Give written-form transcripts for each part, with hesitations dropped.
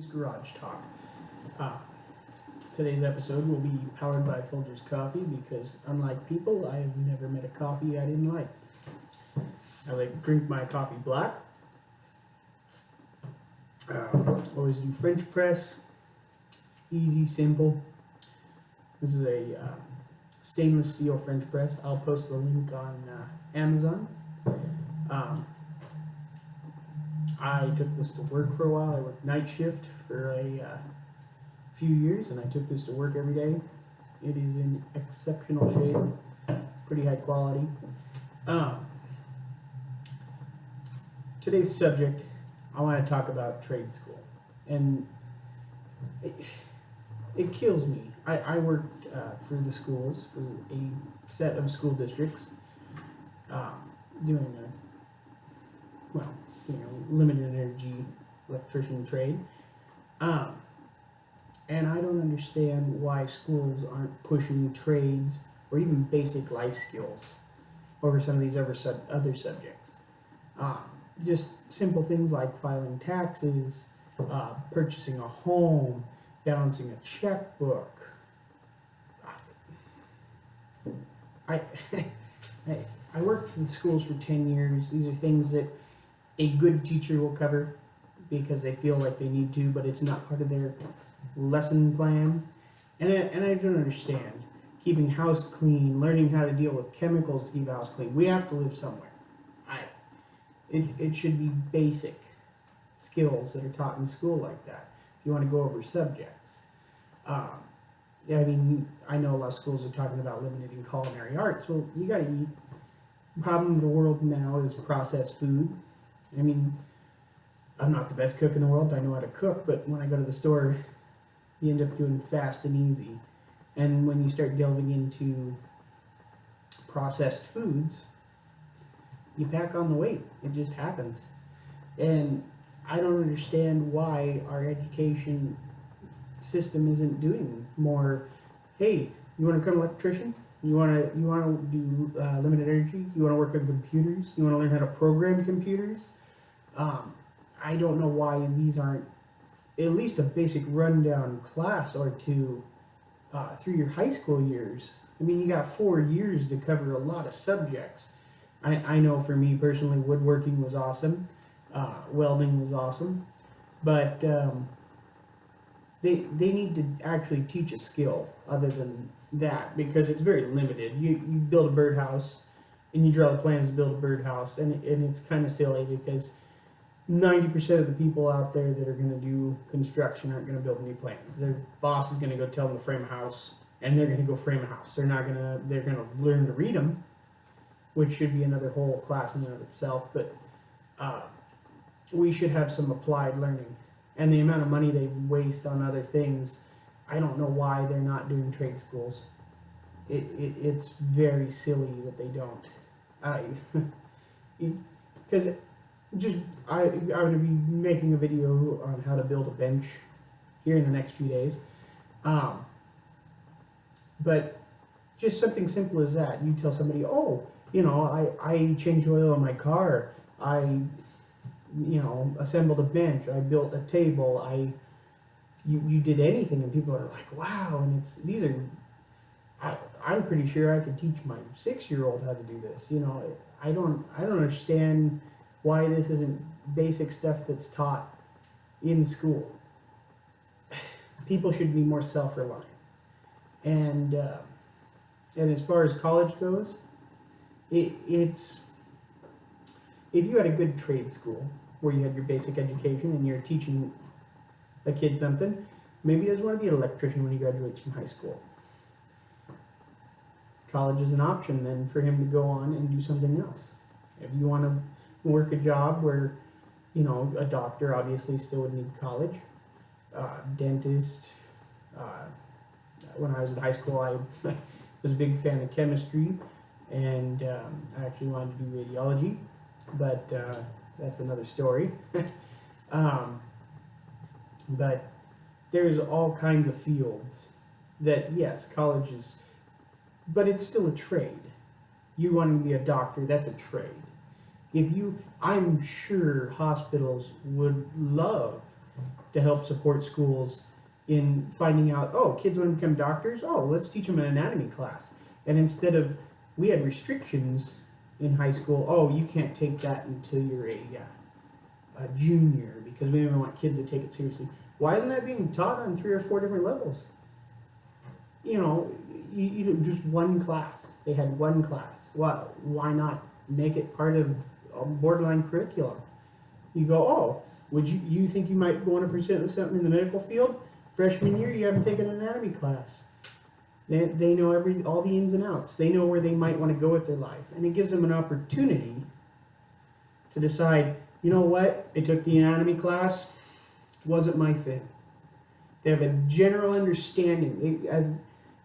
Garage Talk. Uh, Today's episode will be powered by Folgers Coffee because, unlike people, I have never met a coffee I didn't like. I drink my coffee black. Always do French press. Easy, simple. This is a stainless steel French press. I'll post the link on Amazon. I took this to work for a while. I worked night shift for a few years, and I took this to work every day. It is in exceptional shape, pretty high quality. Today's subject, I want to talk about trade school, and it kills me. I worked for the schools, for a set of school districts, doing limited energy electrician trade. And I don't understand why schools aren't pushing trades or even basic life skills over some of these other subjects. Just simple things like filing taxes, purchasing a home, balancing a checkbook. I worked for the schools for 10 years. These are things that a good teacher will cover because they feel like they need to, but it's not part of their lesson plan. And I don't understand. Keeping house clean, learning how to deal with chemicals to keep a house clean. We have to live somewhere. It should be basic skills that are taught in school like that. If you want to go over subjects. I know a lot of schools are talking about limiting culinary arts. Well, you got to eat. The problem in the world now is processed food. I mean, I'm not the best cook in the world. I know how to cook, but when I go to the store, you end up doing fast and easy. And when you start delving into processed foods, you pack on the weight. It just happens. And I don't understand why our education system isn't doing more. Hey, you want to become an electrician? You want to do limited energy? You want to work on computers? You want to learn how to program computers? I don't know why these aren't at least a basic rundown class or two through your high school years. I mean, you got 4 years to cover a lot of subjects. I know for me personally, woodworking was awesome, welding was awesome, but they need to actually teach a skill other than that because it's very limited. You build a birdhouse and you draw the plans to build a birdhouse, and it's kind of silly because 90% of the people out there that are going to do construction aren't going to build any plans. Their boss is going to go tell them to frame a house, and they're going to go frame a house. They're going to learn to read them, which should be another whole class in and of itself. But we should have some applied learning. And the amount of money they waste on other things, I don't know why they're not doing trade schools. It's very silly that they don't. Because I'm going to be making a video on how to build a bench here in the next few days. But just something simple as that. You tell somebody, I changed oil on my car. I assembled a bench. I built a table. You did anything, and people are like, wow. And I'm pretty sure I could teach my 6-year-old how to do this. I don't understand why this isn't basic stuff that's taught in school. People should be more self-reliant. And as far as college goes, it's if you had a good trade school where you had your basic education and you're teaching a kid something, maybe he doesn't want to be an electrician when he graduates from high school. College is an option then for him to go on and do something else. If you want to work a job where, a doctor obviously still would need college, dentist. When I was in high school, I was a big fan of chemistry, and I actually wanted to do radiology, but that's another story. But there's all kinds of fields that, yes, college is, but it's still a trade. You want to be a doctor, that's a trade. I'm sure hospitals would love to help support schools in finding out, oh, kids want to become doctors? Oh, let's teach them an anatomy class. And instead of, we had restrictions in high school, oh, you can't take that until you're a junior, because we didn't want kids to take it seriously. Why isn't that being taught on 3 or 4 different levels? You know, just one class. They had one class. Well, why not make it part of a borderline curriculum? You go, oh, would you think you might want to pursue something in the medical field? Freshman year, you haven't taken an anatomy class. They know all the ins and outs. They know where they might want to go with their life. And it gives them an opportunity to decide, you know what, I took the anatomy class, wasn't my thing. They have a general understanding.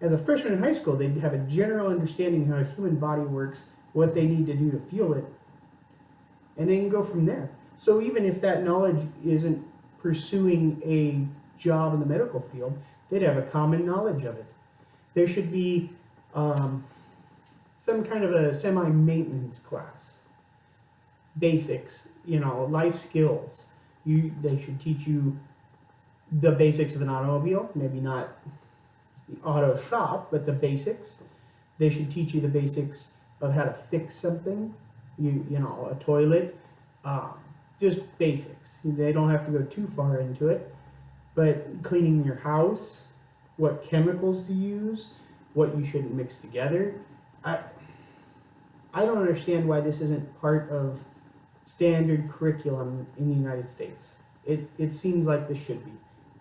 As a freshman in high school, they have a general understanding of how a human body works, what they need to do to fuel it, and they can go from there. So even if that knowledge isn't pursuing a job in the medical field, they'd have a common knowledge of it. There should be some kind of a semi-maintenance class. Basics, you know, life skills. They should teach you the basics of an automobile, maybe not the auto shop, but the basics. They should teach you the basics of how to fix something, you know, a toilet, just basics. They don't have to go too far into it, but cleaning your house, what chemicals to use, what you shouldn't mix together. I don't understand why this isn't part of standard curriculum in the United States. It seems like this should be.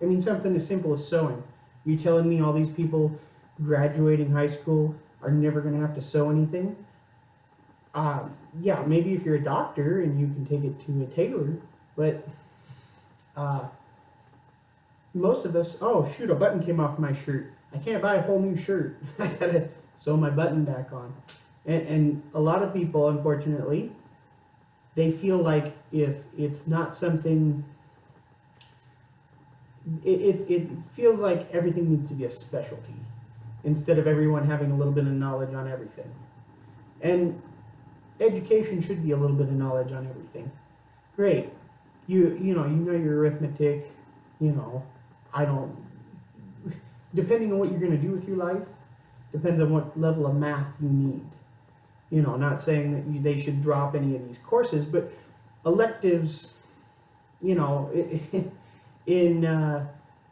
I mean, something as simple as sewing. You telling me all these people graduating high school are never going to have to sew anything? Yeah, maybe if you're a doctor and you can take it to a tailor, but most of us, oh shoot, a button came off my shirt. I can't buy a whole new shirt. I gotta sew my button back on. And a lot of people, unfortunately, they feel like if it's not something, it feels like everything needs to be a specialty instead of everyone having a little bit of knowledge on everything. And education should be a little bit of knowledge on everything. Great. You know your arithmetic, you know, depending on what you're going to do with your life, depends on what level of math you need. You know, not saying that they should drop any of these courses, but electives, you know, in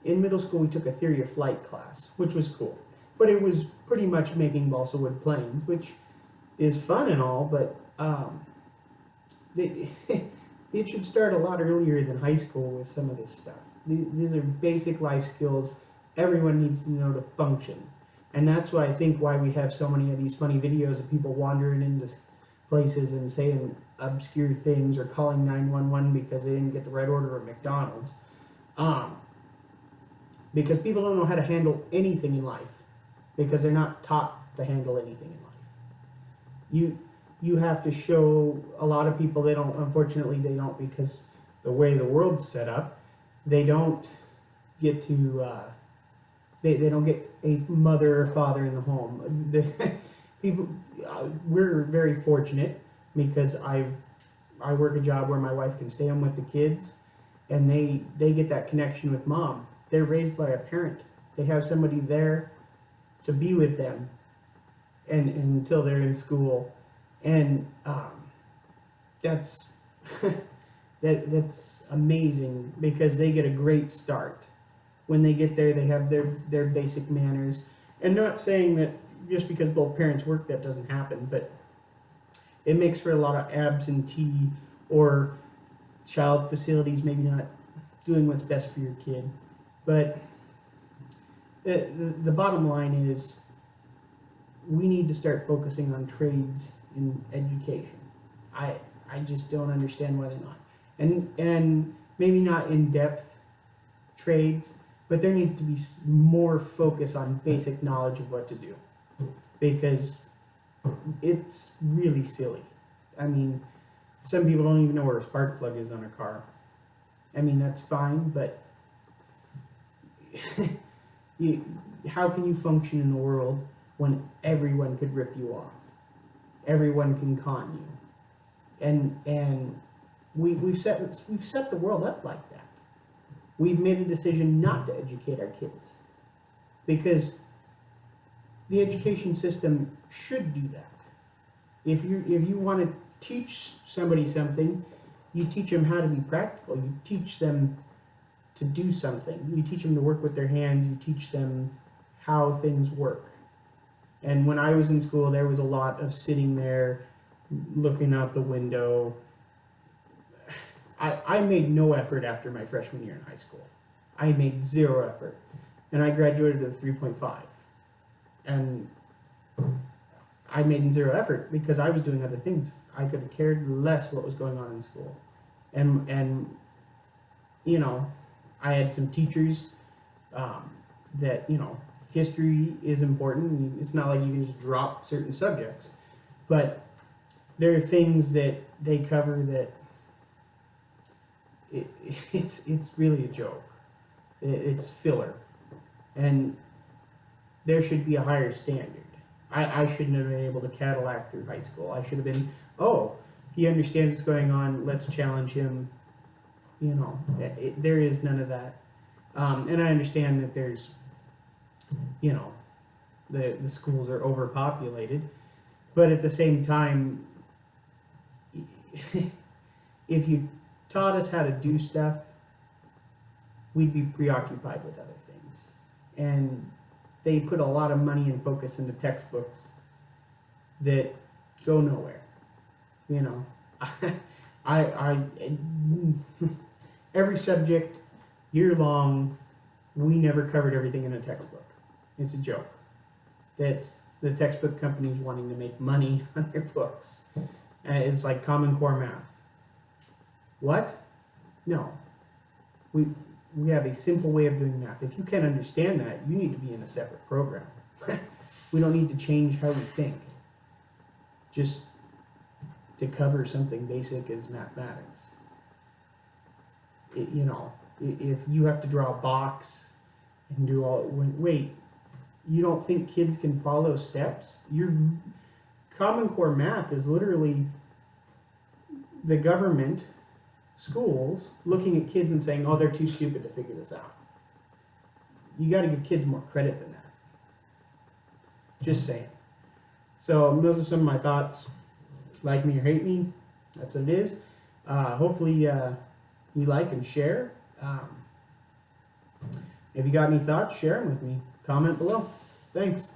middle school we took a theory of flight class, which was cool. But it was pretty much making balsa wood planes, which is fun and all, but it should start a lot earlier than high school with some of this stuff. These are basic life skills everyone needs to know to function. And that's why I think why we have so many of these funny videos of people wandering into places and saying obscure things or calling 911 because they didn't get the right order at McDonald's. Because people don't know how to handle anything in life because they're not taught to handle anything in life. You have to show a lot of people, they don't, unfortunately they don't, because the way the world's set up, they don't get to they don't get a mother or father in the home. We're very fortunate because I work a job where my wife can stay home with the kids, and they get that connection with mom. They're raised by a parent. They have somebody there to be with them, and until they're in school, and that's that's amazing because they get a great start. When they get there, they have their basic manners. And not saying that just because both parents work that doesn't happen, but it makes for a lot of absentee or child facilities maybe not doing what's best for your kid. But the bottom line is we need to start focusing on trades in education. I just don't understand why they're not. And maybe not in-depth trades, but there needs to be more focus on basic knowledge of what to do, because it's really silly. I mean, some people don't even know where a spark plug is on a car. I mean, that's fine, but how can you function in the world when everyone could rip you off? Everyone can con you, and we've set the world up like that. we've made a decision not to educate our kids because the education system should do that. If you want to teach somebody something, you teach them how to be practical. You teach them to do something. You teach them to work with their hands. You teach them how things work. And when I was in school, there was a lot of sitting there, looking out the window. I made no effort after my freshman year in high school. I made zero effort. And I graduated with a 3.5. And I made zero effort because I was doing other things. I could have cared less what was going on in school. And you know, I had some teachers that, you know, history is important. It's not like you can just drop certain subjects. But there are things that they cover that it's really a joke. It's filler. And there should be a higher standard. I shouldn't have been able to Cadillac through high school. I should have been, oh, he understands what's going on, let's challenge him. You know, there is none of that. And I understand that there's, you know, the schools are overpopulated. But at the same time, if you taught us how to do stuff, we'd be preoccupied with other things. And they put a lot of money and focus into textbooks that go nowhere. You know, I every subject, year long, we never covered everything in a textbook. It's a joke. That's the textbook companies wanting to make money on their books. It's like Common Core math. What? No. We have a simple way of doing math. If you can't understand that, you need to be in a separate program. We don't need to change how we think. Just to cover something basic as mathematics. You know, if you have to draw a box and do all, wait, you don't think kids can follow steps? Your Common Core math is literally the government, schools, looking at kids and saying, oh, they're too stupid to figure this out. You got to give kids more credit than that. Just saying. So those are some of my thoughts. Like me or hate me, that's what it is. Hopefully you like and share. If you got any thoughts, share them with me. Comment below. Thanks.